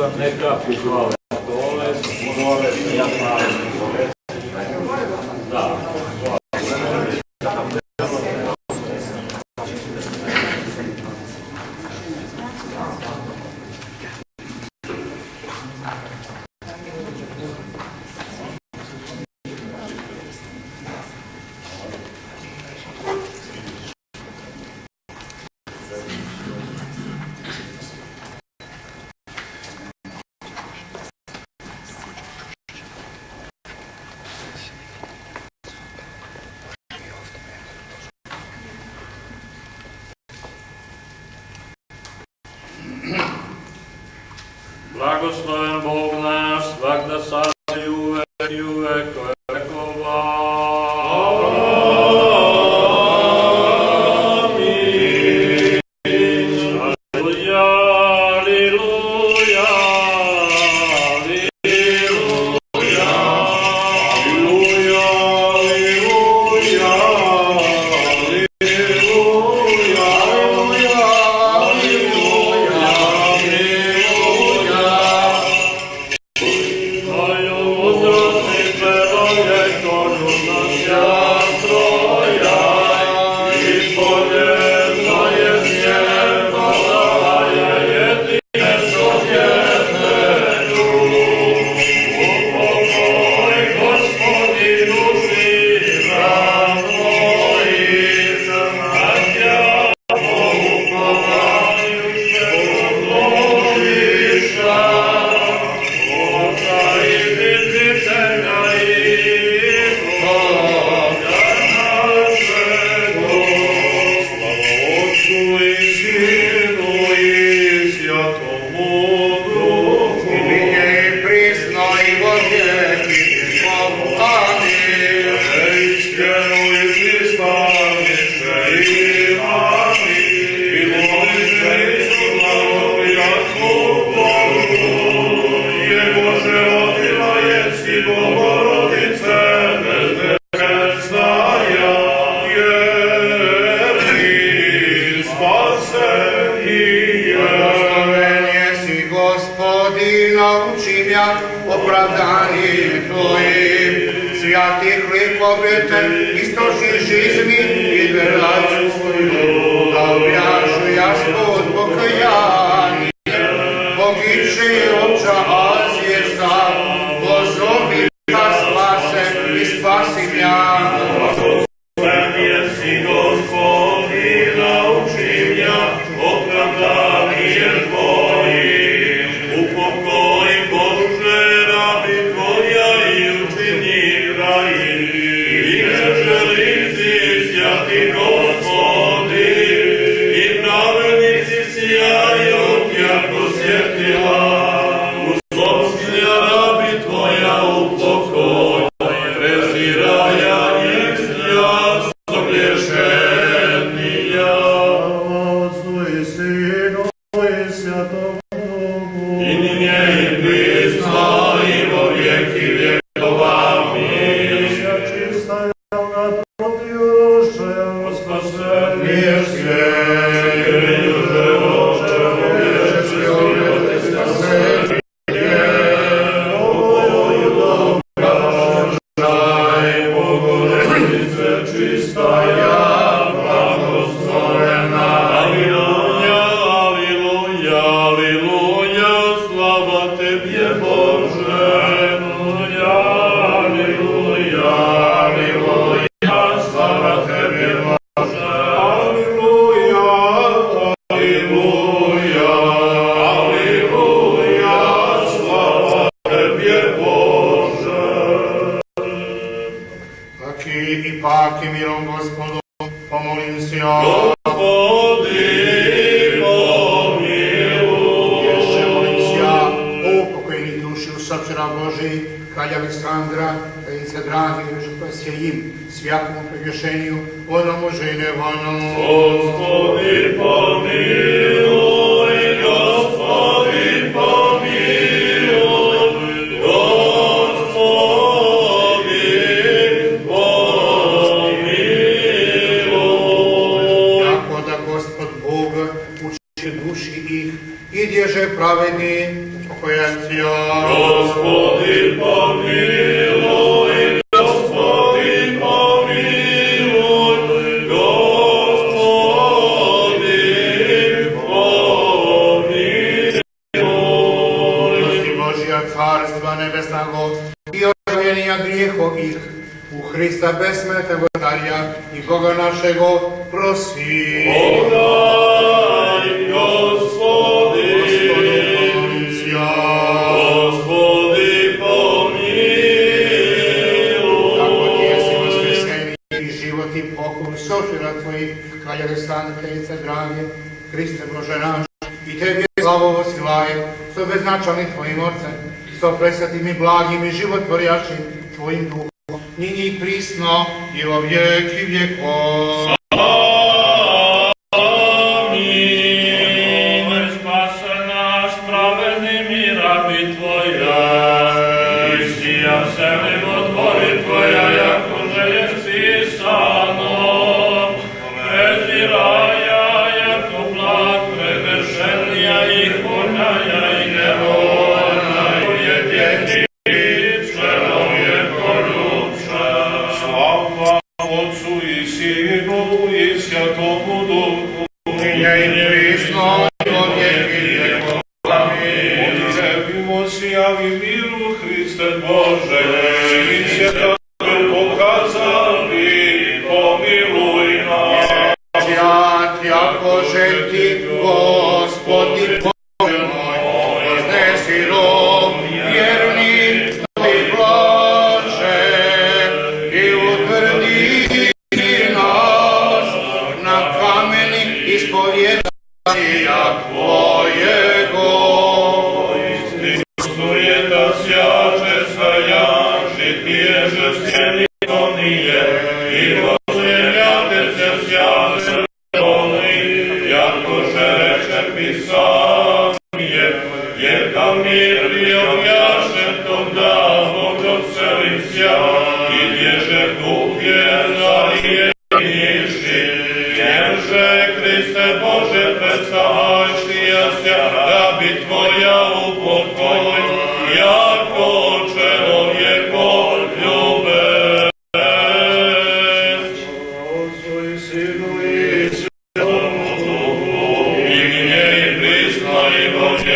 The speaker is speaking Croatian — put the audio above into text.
Neka pohvale dole, ja hvalim dole. Da, blagosloven Bog náš, svakda sada i uvek i uvek, vekova. Amin. Aleluja, aleluja, aleluja, aleluja, aleluja, opravdanjem Tvojim, svjatih likovete, istočnih žizni i veraču svoju, da objašu jaspod pokajanje, pogiče oča Azije sam, pozovi da spase i spasim ja. Blagosloven jesi Gospodi, naučim ja, opravdanjem Tvojim, upokoj Bože, rabi Tvoja i učini kraji, i želici sjati Gospodi, i pravednici sjaju jako svjetila, usložnja rabi Tvoja upokoj, preziraja ih jasno griješenija. Otcu i Sinu i Svatom Duhu, i nije i prisno i vo vijeki vjekova. Amin. Čista javna protivše, spasenije svije, živoče vječni, spasenije, oboju dobrožaj, Bogorodice čista javna, blagoslovena. Aleluja, aleluja, aleluja, slava Tebje Bože. Aleluja, aleluja, aleluja, slava Tebje Bože. Aleluja, aleluja, aleluja, slava Tebje Bože. Taki i paki mirom Gospodu, pomolim se ja. Gospodi, pomiluj. Jeszcze molim se ja o upokojeni duši usapćera Boži, kralja Aleksandra, Kraljice dragi, žrtva im, svakomu pregriješenju, onomu že i nevoljnomu. Gospodi, pomiluj, Gospodi, pomiluj, Gospodi, pomiluj. Jako da Gospod Bog uči duši ih, i dježe pravedni, pokoja nebesnago i odvojenija grijehovih u Hrista besmetnog Carja i Boga našego prosi. Podaj, Gospodi, Gospodi pomiluj. Tako ti jesi vaskrseni i život i pokoj sožira tvojih, kralja Aleksandra, Kraljice drage, Hriste Bože naš, i tebi slavu osilaje, što beznačalnim tvojim ocem, što presvetim i blagim i životvorjačim tvojim duhom, njih i prisno i o vijeki vjekov. Amin. Spase naš pravedni mi rabi Tvoja, i sija selimo dvori Tvoja, jako želješ pisano, preziraja, jako blag, prevršenija i hunaja i nevolja, ujedjeni, čelovjeko ljubša. Slava Otcu i Sinu i Svjatomu Duhu, Nije i prisno i o vijeki vjekov. Amin. Modlimo se, javi miru, Hriste Bože, svi će Tebe pokazali, pomiluj nas. Ja jako žeti, Gospodi Bože moj, iznesi rog vjerni tvoj blaže i utvrdi nas na kameni ispovjedanja Tvojego. Istuje da sjače stajaši, tježe sjeli to nije, i rozjeljate se sjače oni, jako že reče Pisanje, jer da mir bi objašen tom danu docelim sja, i dježe duh je zajedniši, dježe Hriste Bože predstavajši jasja, da bi Tvoja upokoj, jako čelovjeko ljubez. Otcu i Sinu i Svjatomu Duhu, i gdje i prisno i Bože